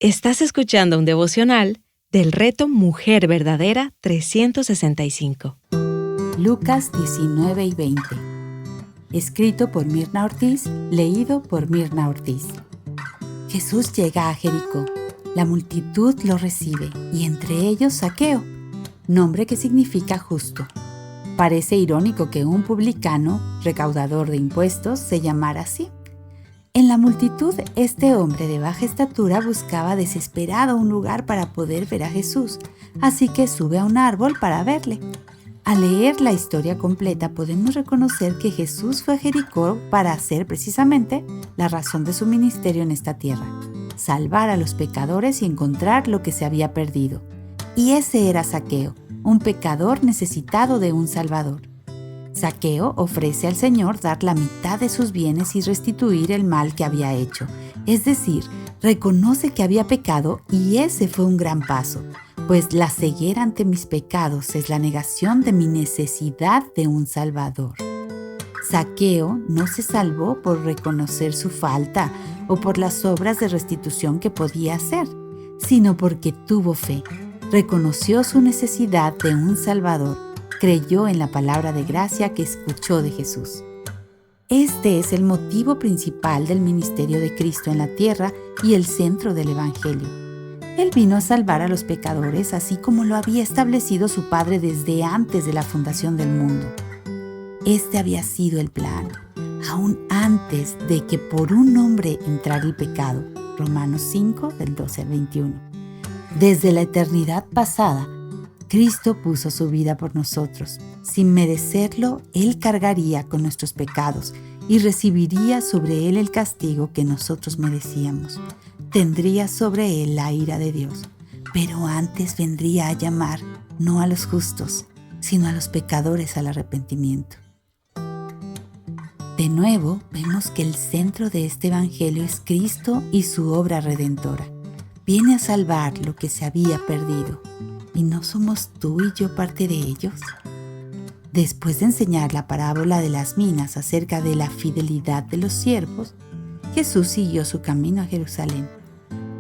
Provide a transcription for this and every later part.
Estás escuchando un devocional del Reto Mujer Verdadera 365. Lucas 19 y 20. Escrito por Mirna Ortiz, leído por Mirna Ortiz. Jesús llega a Jericó. La multitud lo recibe, y entre ellos Zaqueo, nombre que significa justo. Parece irónico que un publicano, recaudador de impuestos, se llamara así. En la multitud, este hombre de baja estatura buscaba desesperado un lugar para poder ver a Jesús, así que sube a un árbol para verle. Al leer la historia completa podemos reconocer que Jesús fue a Jericó para hacer precisamente la razón de su ministerio en esta tierra: salvar a los pecadores y encontrar lo que se había perdido. Y ese era Zaqueo, un pecador necesitado de un Salvador. Zaqueo ofrece al Señor dar la mitad de sus bienes y restituir el mal que había hecho. Es decir, reconoce que había pecado, y ese fue un gran paso, pues la ceguera ante mis pecados es la negación de mi necesidad de un Salvador. Zaqueo no se salvó por reconocer su falta o por las obras de restitución que podía hacer, sino porque tuvo fe, reconoció su necesidad de un Salvador, creyó en la palabra de gracia que escuchó de Jesús. Este es el motivo principal del ministerio de Cristo en la tierra y el centro del Evangelio. Él vino a salvar a los pecadores, así como lo había establecido su Padre desde antes de la fundación del mundo. Este había sido el plan, aún antes de que por un hombre entrara el pecado. Romanos 5, del 12 al 21. Desde la eternidad pasada, Cristo puso su vida por nosotros. Sin merecerlo, Él cargaría con nuestros pecados y recibiría sobre Él el castigo que nosotros merecíamos. Tendría sobre Él la ira de Dios, pero antes vendría a llamar no a los justos, sino a los pecadores al arrepentimiento. De nuevo, vemos que el centro de este evangelio es Cristo y su obra redentora. Viene a salvar lo que se había perdido. ¿Y no somos tú y yo parte de ellos? Después de enseñar la parábola de las minas acerca de la fidelidad de los siervos, Jesús siguió su camino a Jerusalén.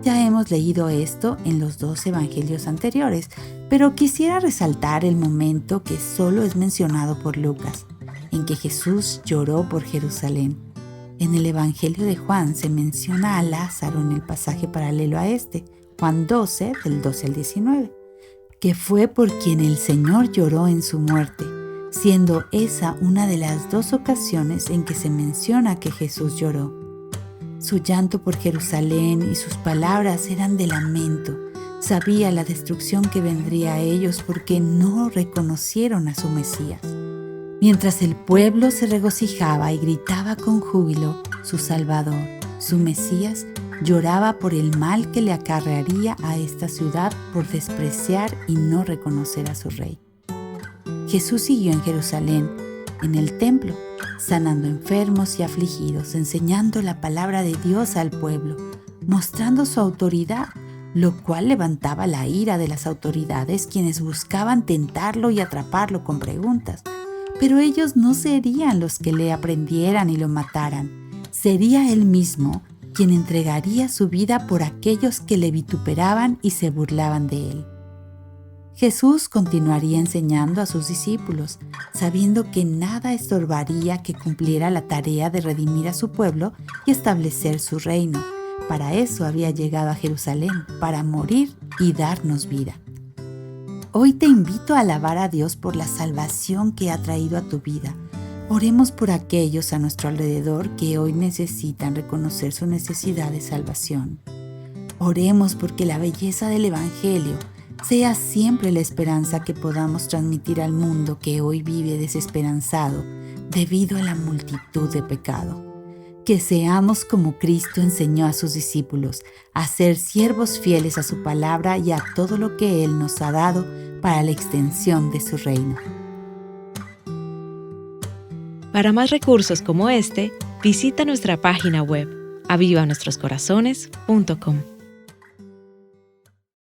Ya hemos leído esto en los 2 evangelios anteriores, pero quisiera resaltar el momento que solo es mencionado por Lucas, en que Jesús lloró por Jerusalén. En el evangelio de Juan se menciona a Lázaro en el pasaje paralelo a este, Juan 12, del 12 al 19. Que fue por quien el Señor lloró en su muerte, siendo esa una de las 2 ocasiones en que se menciona que Jesús lloró. Su llanto por Jerusalén y sus palabras eran de lamento. Sabía la destrucción que vendría a ellos porque no reconocieron a su Mesías. Mientras el pueblo se regocijaba y gritaba con júbilo, su Salvador, su Mesías, lloraba por el mal que le acarrearía a esta ciudad por despreciar y no reconocer a su rey. Jesús siguió en Jerusalén, en el templo, sanando enfermos y afligidos, enseñando la palabra de Dios al pueblo, mostrando su autoridad, lo cual levantaba la ira de las autoridades, quienes buscaban tentarlo y atraparlo con preguntas. Pero ellos no serían los que le aprendieran y lo mataran. Sería él mismo quien entregaría su vida por aquellos que le vituperaban y se burlaban de él. Jesús continuaría enseñando a sus discípulos, sabiendo que nada estorbaría que cumpliera la tarea de redimir a su pueblo y establecer su reino. Para eso había llegado a Jerusalén, para morir y darnos vida. Hoy te invito a alabar a Dios por la salvación que ha traído a tu vida. Oremos por aquellos a nuestro alrededor que hoy necesitan reconocer su necesidad de salvación. Oremos porque la belleza del Evangelio sea siempre la esperanza que podamos transmitir al mundo que hoy vive desesperanzado debido a la multitud de pecado. Que seamos como Cristo enseñó a sus discípulos, a ser siervos fieles a su palabra y a todo lo que Él nos ha dado para la extensión de su reino. Para más recursos como este, visita nuestra página web avivanuestroscorazones.com.